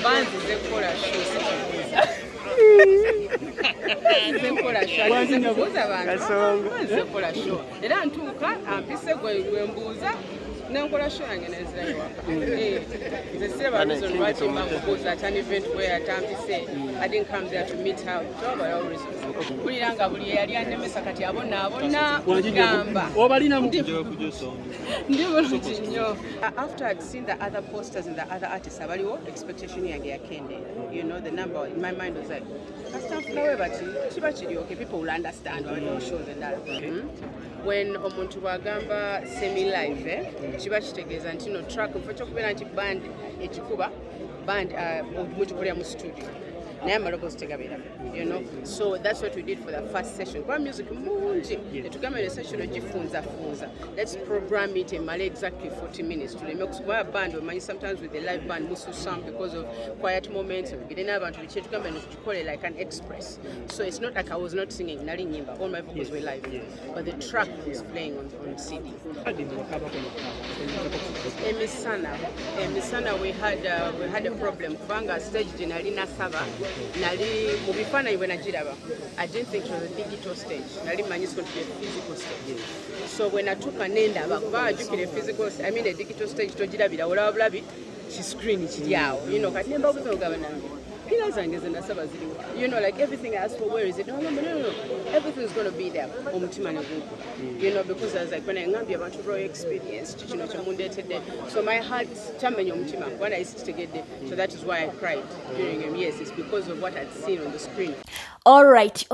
Banzi zekola show. Zekola show. Zekola show. Era ntuuka ampise gwe mbuuza nankola show yange nezirayo waka. The same reason why Okubuuza at an event where atampise I didn't come there to meet her. Toba all reasons. Kuliranga buli yali anemesa kati abonna gamba. Obalina mu After I'd seen the other posters and the other artists, expectation yange yakende. You know, the number in my mind was like, okay, people will understand why don't show the that. When omuntu wagamba semi live kiba kitegeeza nti no track mfo kubera nti band ekikuba band mutukolera mu studio naye amaloboozi tegabera, you know, so that's what we did for the first session. Kwa music mungi tetugamire session ogifunza, let's program it emale exactly 40 minutes tuleme okukuba band omanyi sometimes with the live band musu some because of quiet moments bigire n'abantu biche tugambe tukole like an express, so it's not like I was not singing nali nyimba, all my vocals were live, but the track was playing on CD. Emisana we had a problem kubanga stage nali nasaba nali mu bifaananyi bwe nagiraba I didn't think it was a digital stage, nali manyi it's going to be a physical stage, so when I took nendaba kuba ajukire physical, I mean a digital stage togirabira olaba bulabi ki screen kiri awo, you know, kati nemba okuza ogaba nange pila zange zenasaba ziriwa, you know, like everything I asked for, where is it? No, everything is going to be there omutima ne gugu, you know, because I was like when I ngambye abantu raw experience kino kyemundetedde, so my heart kyamenya omutima when I sitegedde, so that is why I cried during him. Yes, it's because of what I'd seen on the screen. Alright,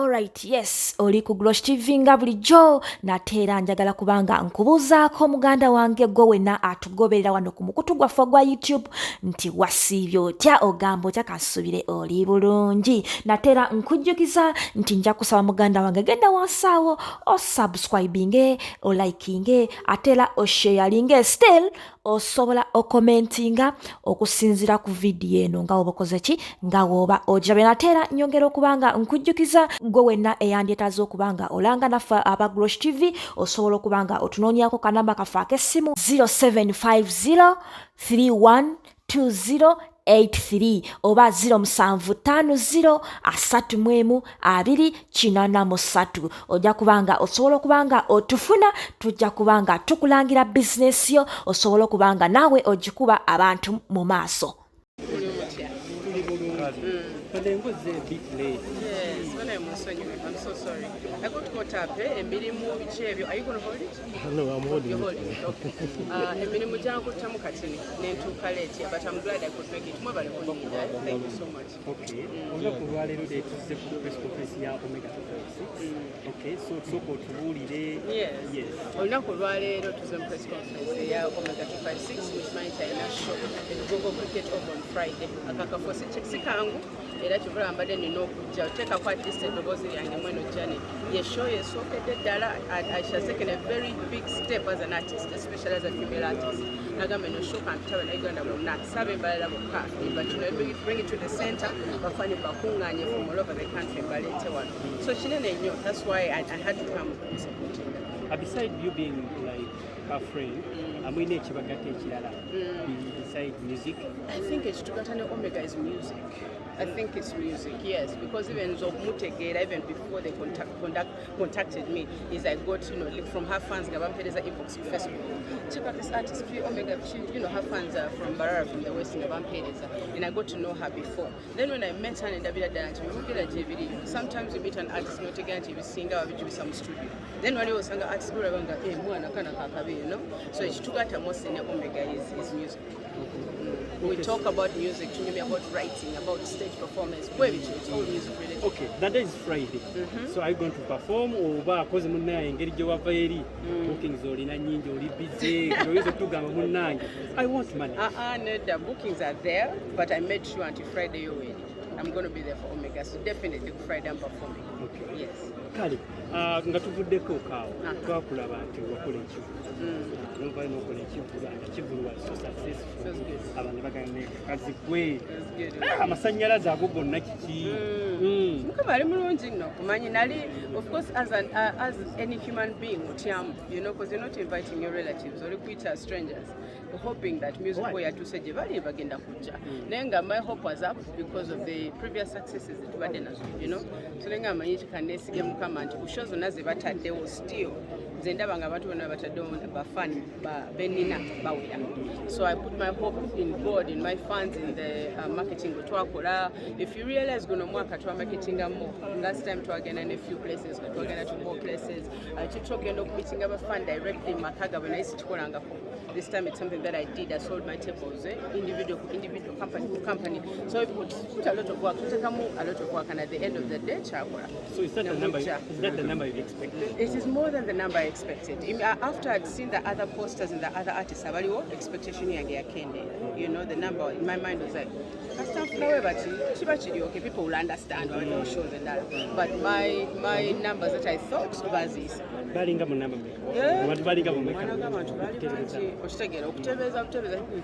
yes, oli ku Glosh TV nga bulijjo nateera njagala kubanga nkubuuzaako muganda wange gwe wenna atugoberera wano ku mukutu gwaffe gwa YouTube nti wasiibye otya ogamba otya kasubire oli bulungi. Nateera nkujjukiza nti nja kusaba muganda wange genda wansaawo o subscribinge o likinge ateera o sharinge still osobola okomentinga okusinzira ku video eno nga obakoze ki nga woba ojabe. Nateera nyongera okubanga nkujjukiza gwe wenna eyandyetaaze okubanga olanga naffe aba Glosh TV osobola okubanga otunoonyako kanamba kaffe ak'essimu 0750312083 oba 0750312083 ojja kubanga osobola okubanga otufuna, tujja kubanga tukulangira bizinesi yo, osobola okubanga naawe ogikuba abantu mu maaso. But then was a bit late. Yes, when I'm so sorry. I got caught up. Are you going to hold it? No, I'm holding it. Okay. But I'm glad I could make it. Thank you so much. Okay. Okay, so yes. Olinakulwaleero tuze mu press conference ya Omega 256 which means show Google cricket over on Friday. Akakafo sikangu era kivula mbadde nina okujja oteekako at least eddoboozi lyange mweno Janet. Ye show yesookedde ddala. I shall take a very big step as an artist, especially as a female artist. Nagamba no show kampita bannayuganda bonna sabe balala bokka, but you know, bring it to the center bafane bakungaanye from all over the country baleete wano. So kinene nnyo, that's why I had to come supporting them. Beside you being like a friend, amwine ekibagatta ekirala beside music? I think ekitugatta ne Omega is music. I think it's music, yes, because even Zomutegera, even before they contacted me, is I got, you know, from her fans, Gabampereza inbox Facebook. Check out this artist, Omega, you know, her fans are from Barara, from the West, Gabampereza, and I got to know her before. Then when I met her in Davida Danti, we get a JVD. Sometimes you meet an artist, not again, TV singer, or you some studio. Then when you was an artist, you know, so she took out a most in Omega is music. We talk about music, about writing, about stage performance. It's all music related. Okay, that day is Friday. So are you going to perform or because bookings or busy? I want money. No, the bookings are there, but I made sure until Friday you're ready. I'm going to be there for Omega, so definitely Friday I'm performing. Okay. Yes. Kale, nga tuvuddeko kaawo twakulaba nti wakola ekivulu nova nokola ekivulu anga Kivuulu was so successful abantu bagamba kazi gwe amasannyalaze ago gonna kiki Mukama ali mulungi nno kumanyi nali of course as any human being otyamu because you're not inviting your relatives or kuyita strangers hoping that music boy yatuuse gye bali bagenda kujja naye nga my hope was up because of the previous successes tubadde nazo so nenga amanyi kikaneesige Mukama nti ku show zonna ze bataddewo still nze ndaba nga abantu bonna bataddewo bafani benina bawera so I put my hope in God, in my fans, in the marketing twakola. If you realize guno mwaka twa marketing more last time twagenda in a few places twagenda to more places tutogenda okumitinga abafan directly makaga bwe naye situkolangako. This time it's something that I did. I sold my tables, individual, company. So I put a lot of work. A lot of work, and at the end of the day, chakora. So is that the number? Is that the number you expected? It is more than the number I expected. After I'd seen the other posters and the other artists, expectation the number in my mind was like, okay, people will understand or they'll show the number. But my numbers that I thought was this. Balinga mu number Okutegeera okutebeeza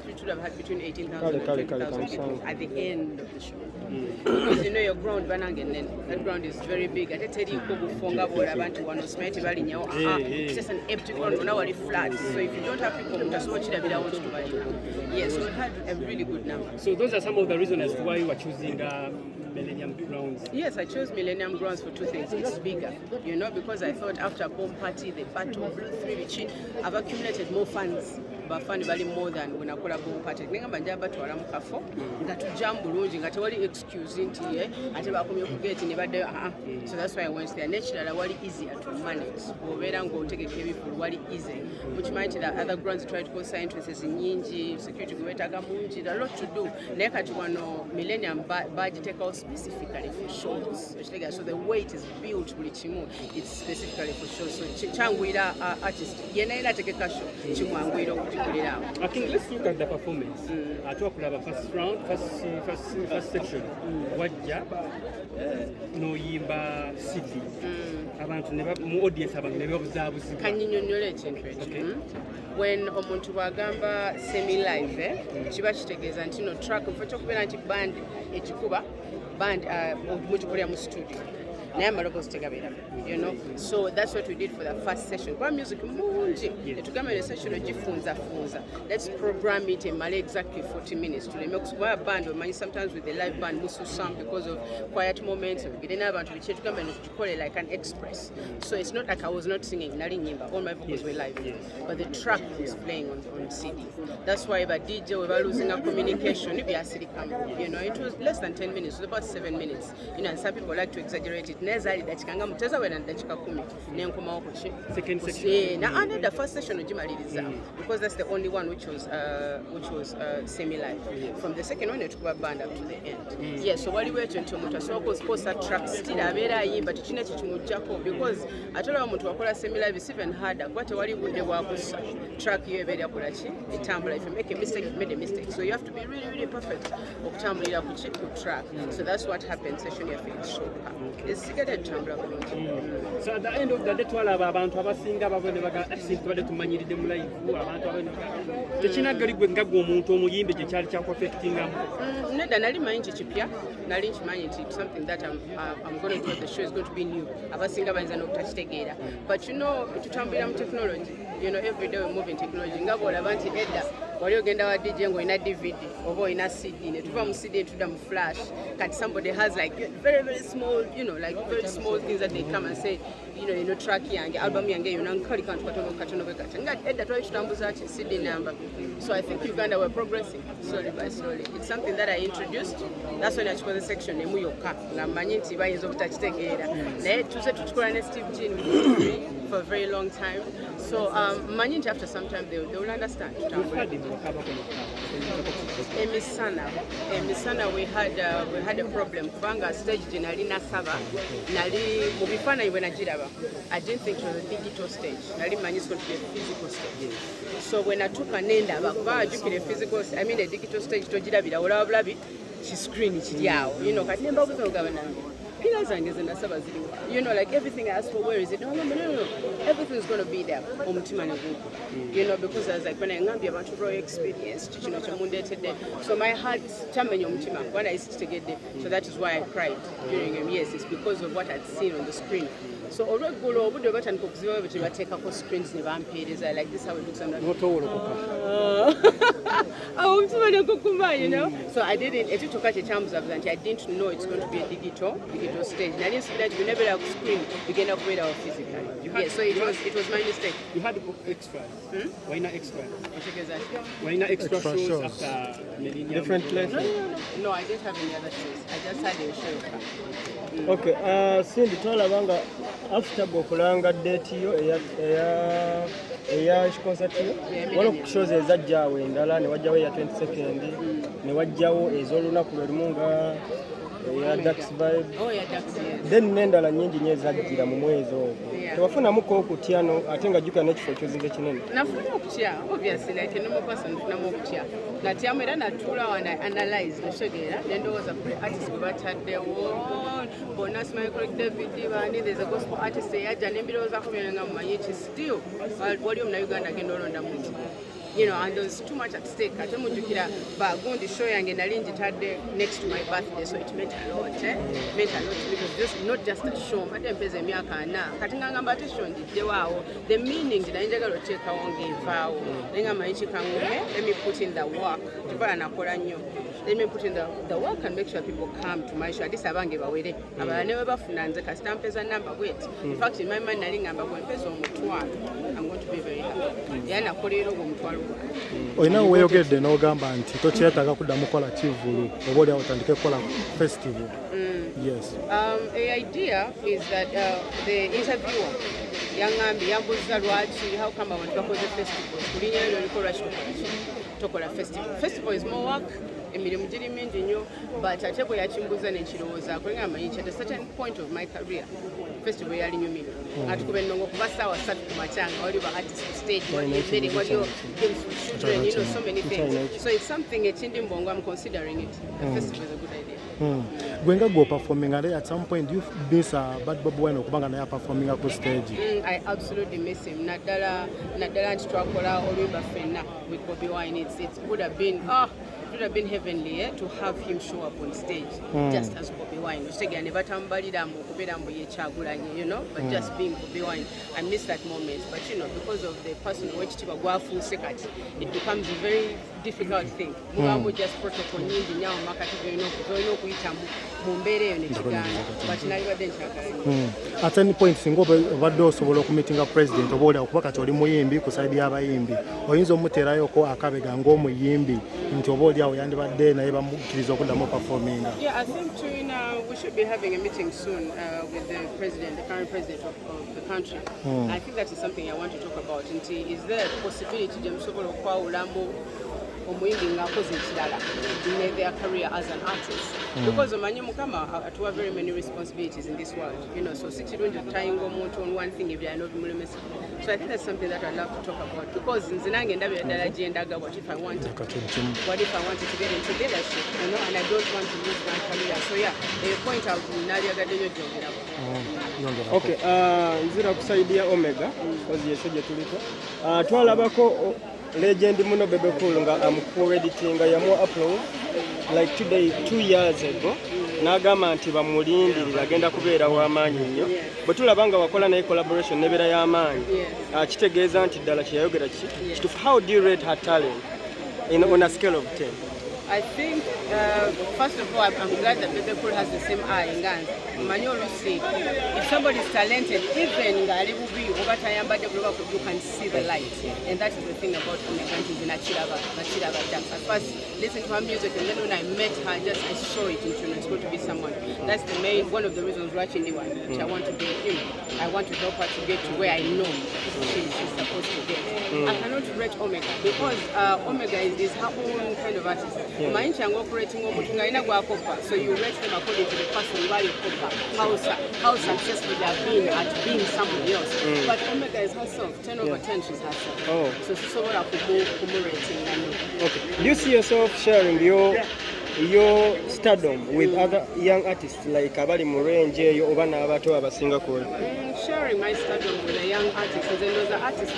we should have had between 18,000 and 20,000 people at the end of the show. Because your ground that ground is very big. Ate teriiko bufonga bw'olaba nti wano cement balinyawo. It's just an empty ground now it's flat. So if you don't have people mutasobola kirabirawo nti tubalina. Yes, so we had a really good number. So those are some of the reasons as to why you are choosing Millennium Grounds. Yes, I chose Millennium Grounds for two things. It's bigger, because I thought after Bomb Party, the Battle Blue 3, which I've accumulated more funds. Bafani bali more than when I call a Bomb Party. Nenga banjaba tuwala mukafo, nga tujambu bulungi, nga tewali excuse nti ate bakomye kugeti ne badde So that's why I went there. Naturally, wali easier to manage. Obera ng'otegeka ebifulu wali easy. Which meant that other grounds try to go sign entrances nyingi, security gwetaga mungi, a lot to do. Naye kati wano Millennium badge take out specifically for shows. So the weight is built buli kimu. It's specifically for shows. So changwira artist yena ila tegeka show chimwangwira okujikulira. I think let's look at the performance. Atwakulaba first round, first section. Wajja noyimba CD. Abantu mu audience abantu ne babuzaabuziba. Kanyinyonnyola ekintu ekyo. When omuntu bwagamba semi live kiba kitegeeza nti no track okubeera nti band ekikuba band mukikolera mu studio naye amaloboozi tegabeera so that's what we did for the first session kuba music mungi netugamba ne session ogifunzafunza let's program it emale exactly 40 minutes tuleme okukuba band omanyi sometimes with the live band mususam because of quiet moments ogire n'abantu biki tugamba nekikole like an express so it's not like I was not singing nali nyimba all my vocals were live but the track was playing on CD that's why by DJ we were losing our communication byasirikamu it was less than 10 minutes it was about 7 minutes and some people like to exaggerate it nezali dakika muteza wena dakika 10 nenkomawo ku second section na under the first session ogimaliriza because that's the only one which was semi live from the second one tukuba band up to the end yes so waliwo ekyo nti omuntu asobola okuposa track still abeera ayimba tikina kikimujjako because atola omuntu wakola semi live is even harder kuba tewali budde bwakussa track yo ebeera kola ki etambula if you make a mistake you made a mistake so you have to be really really perfect okutambulira ku track so that's what happened session yaffe ekisooka esigala etambula bulungi so at the end of the day twalaba abantu abasinga babone baga tubadde tumanyiridde mu live abantu abene tekinagali gwe nga gwe omuntu omuyimbe kye kyali kyakuaffectingamu nedda nali manyi kipya nali nkimanyi nti something that I'm going to do at the show is going to be new abasinga bayinza n'obutakitegeera but tutambulira mu technology every day we move in technology nga bw'olaba nti edda wali ogenda wa DJ ng'olina DVD oba olina CD ne tuva mu CD tudda mu flash kati somebody has like very very small like very small things that they come and say track yange album yange yona nkali kantu katono bwe kati nga edda twali tutambuza ki CD number so I think Uganda were progressing slowly by slowly it's something that I introduced that's when I chose the section emu yokka nga mmanyi nti bayinza obutakitegeera naye tuze tutukola ne Steve Jean for a very long time so mmanyi nti after some time they will understand emisana we had a problem kubanga stage gye nali nasaba nali mu bifaananyi bwe nagiraba I didn't think it was a digital stage nali manyi it's going to be a physical stage so when I took nendaba kuba ajukira a digital stage togirabira olaba bulabi screen chiriao, you know, kati nemba kuzo gavana. Pila zange zinasaba ziliwa. You know, like everything I asked for, where is it? No. Everything is going to be there. You know, because I was like, when I ngambia about raw experience, you know, so my heart, when I used to get there, so that is why I cried during him. Yes, it's because of what I'd seen on the screen. So already go over the button cooks over to take up screens never paid. I like this how it looks. I'm like, you know. So I didn't. It took a chance of that. I didn't know it's going to be a digital stage. And I didn't see that you never have screen. You can upgrade our physically. Yes. So it was my mistake. You had to book extras. Why not extras? Why not extra shows after Millennium? Different places? No, I didn't have any other shows. I just had a show. Okay, Cindy, twalabanga after gokulanga date yo eya concert yo waliwo shows ezajjawo endala ne wajjawo eya 22nd ne wajjawo ez'olunaku lwe lumu nga eya Dax Vibe. Oh, yeah, Dax, yes. Then n'endala nnyingi nnyo ezajjira mu mwezi ogwo. Tewafunamuko okutya no ate nga jjuka n'ekifo kyozize kinene. Nafuna okutya, obviously, like a normal person nfunamu okutya. Natyamu era natuula wana analyze nosogera nendowooza kuli artist gwe bataddewo bonna simanyi Craig David bani there's a gospel artist eyajja n'embirowoozaako byonna nga mumanyi ki still wali omu na Uganda agenda olonda muti. You know, and there was too much at stake. Ate mujjukira bagundi show yange nali njitadde next to my birthday, so it meant a lot. Meant a lot because this not just a show. Mbadde mpeza emyaka 4. Kati ngamba ate show njiddewo. The meaning did I njagala oteekawo ng'evaawo. Nenga mayichi kangume, let me put in the work. Tubala nakola nnyo. Let me put in the work and make sure people come to my show. At least abange bawere. Abala ne bafuna nze kasita mpeza number wait. In fact, in my mind nali ngamba bwe mpeza omutwalo. I'm going to be very happy. Yana kolero omutwalo. Oyina weeyogedde n'ogamba nti tokyetaaga kuddamu kukola Kivuulu oba oli awo otandike kukola festival. Yes. The idea is that the interviewer yambuuza lwaki how come abantu bakoze festival kulinnya lyo liko lwaki tokola festival. Festival is more work. Emirimu giri mingi nnyo but ate bwe yakimbuuza n'ekirowoozaako nga amanyi nti at a certain point of my career festival yali nyumira atukube nnongo kuba ssaawa 3 ku makyanga wali ba artist ku stage emmere waliyo games for children, you know, so many things. So it's something ekindi mbongo I'm considering it. The festival is a good idea. Gwe nga gwe performing ale at some point you miss Bad Bob Wine okubanga naye performing ku stage. I absolutely miss him. Naddala nti twakola oluyimba ffenna with Bobby Wine. It would have been heavenly to have him show up on stage just as Bobby Wine. Ostegera ne batambalira mu kubeera mbu yekyagulanye, you know, but just being Bobby Wine. I miss that moment. But you know, because of the person w'ekitiibwa gwafuuse kati, it becomes a very difficult thing. Mubamu just protocol nyingi nnyo makati g'olina okuyita mu mbeera eyo n'ekigaana. But nalibadde nkyagala. At any point singa obadde osobola okumitinga president oba oli okuba kati oli muyimbi ku side y'abayimbi oyinza omuteerayoko akabega ng'omuyimbi nti oba oli awo yandibadde naye bamukkiriza okuddamu performing. Yeah, I think we should be having a meeting soon with the current president of the country. I think that is something I want to talk about. Is there a possibility gye musobola okwawulamu omuyimbi ng'akoze ekirala in their career as an artist? Because omanyi mukama atuwa very many responsibilities in this world, you know, so si kirungi okutayinga omuntu on one thing ebirala n'obimulemesa. So I think that's something that I'd love to talk about because nze nange ndabira ddala gye ndaga what if I wanted to get into leadership, you know, and I don't want to lose my career. So yeah, the point out nalyagadde nnyo gyongerako. Okay, nzira kusaidia Omega kozi yesho gye tuliko. Twalabako legend muno Bebe Cool nga amuku-editinga yamu upload like 2 years ago. N'agamba nti bamulindirira agenda kubeera w'amaanyi nnyo. Bwe tulaba nga wakola naye collaboration nebeera y'amaanyi. Kitegeeza nti ddala kyeyayogera kituufu. How do you rate her talent on a scale of 10? I think, first of all, I'm glad that Bebe Cool has the same eye in Gans. Manuel say, if somebody is talented, even you can see the light. And that is the thing about Omega in Achiraba dance. At first, listen to her music, and then when I met her, I saw it in tune. It's going to be someone. That's one of the reasons watching the one, which I want to be, you know, I want to help her to get to where I know she's supposed to get. I cannot rate Omega because Omega is her own kind of artist. So you rate them according to the person why you copper, how successful they have been at being somebody else. But Omega is herself, 10 over 10 she's herself. So she's over a rating. Okay. Do you see yourself sharing your your stardom with other young artists like abali mu range eyo oba n'abato abasinga kuwe? Sharing my stardom with a young artist, and those are artists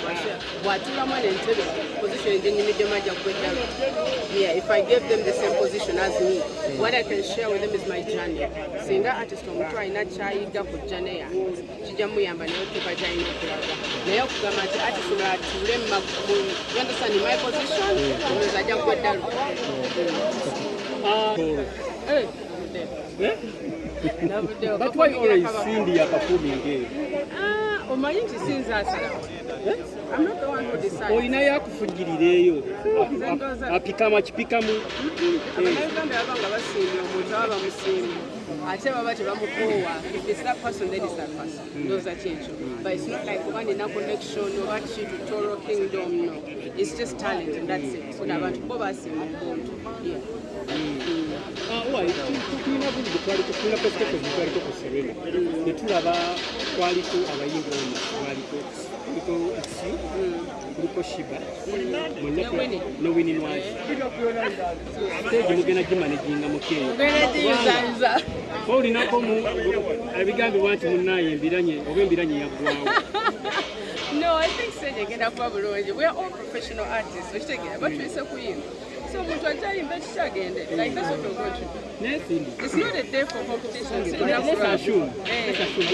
watulamu n'entebe position gyenyimidde majja kweddalu. Yeah, if I gave them the same position as me, what I can share with them is my journey. Singa artist omuto alina kyayiga ku journey yange kijja muyamba naye otuuka gyalina okulaga naye okugamba nti artist omulala atuule you understand my position omuleza ajja kweddalu. But why always Cindy are performing here? Omanyi nti sinza asalawo. I'm not the one who decides. Olina yakufugirireeyo apikamu kipikamu. Abannayuganda baba nga basiimye omuntu aba bamusiimye ate baba tebamukoowa. If it's that person then it's that person. Ndowooza kyekyo. But it's not like kuba nina connection oba kintu Toro Kingdom, no. It's just talent and that's it. So abantu bo basiimye omuntu. Yeah. Tulina buzi tulina perspective twaliko ku Serena netulaba kwaliko abayimbi ono kwaliko Isi kuliko Shiba no Winnie Nwazi stage mugenda gimanaginga mukeyo olinako ebigambibwa nti munnaye embiranye oba embiranye yaggwawo. No, I think stage agenda kuba bulungi. We are all professional artists. Okitegeera batuyise kuyimba. So omuntu ajayimba ekitagende. Like that's what we're going to do. It's not a day for competition. Let's assume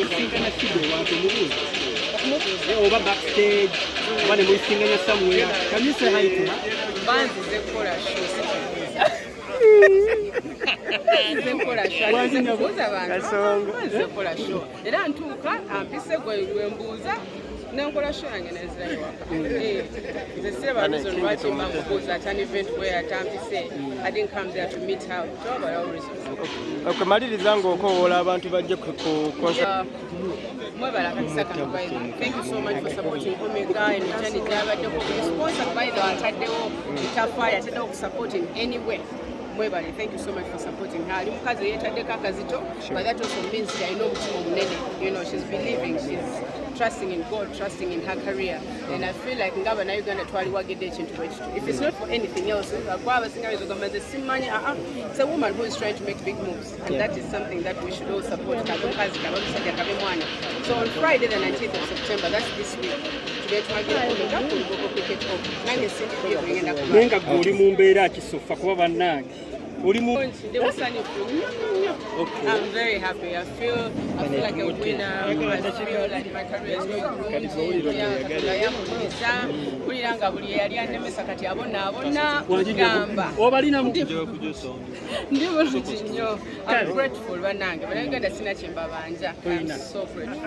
osingana Shiba wantu mubuzi oba backstage oba ne musinganya somewhere. Can you say hi to her? Banzize kukola show. Banzize show. Era ntuuka ampise gwe mbuuza nenkola show yange nezirayo waka. The same reason why Okubuuza at an event where I didn't come there to meet her. For all reasons. Okay, maliriza ng'okoola abantu bajje ku concert. Thank you so much for supporting Omega and Johnny Jabadoko. Sponsored by the Atadeo, Itafaya, Atadeo supporting anywhere. Thank you so much for supporting her. But that also means that I know you know, she's believing, she's trusting in God, trusting in her career. And I feel like Ngaba you're going to try to work it into it. If it's not for anything else, it's a woman who is trying to make big moves. And that is something that we should all support. So on Friday the 19th of September, that's this week, nenga guli mu mbeera kisofa kuba bannange oli mu I'm very happy. I feel like a winner. I feel like my career is going to I'm grateful. I'm so grateful.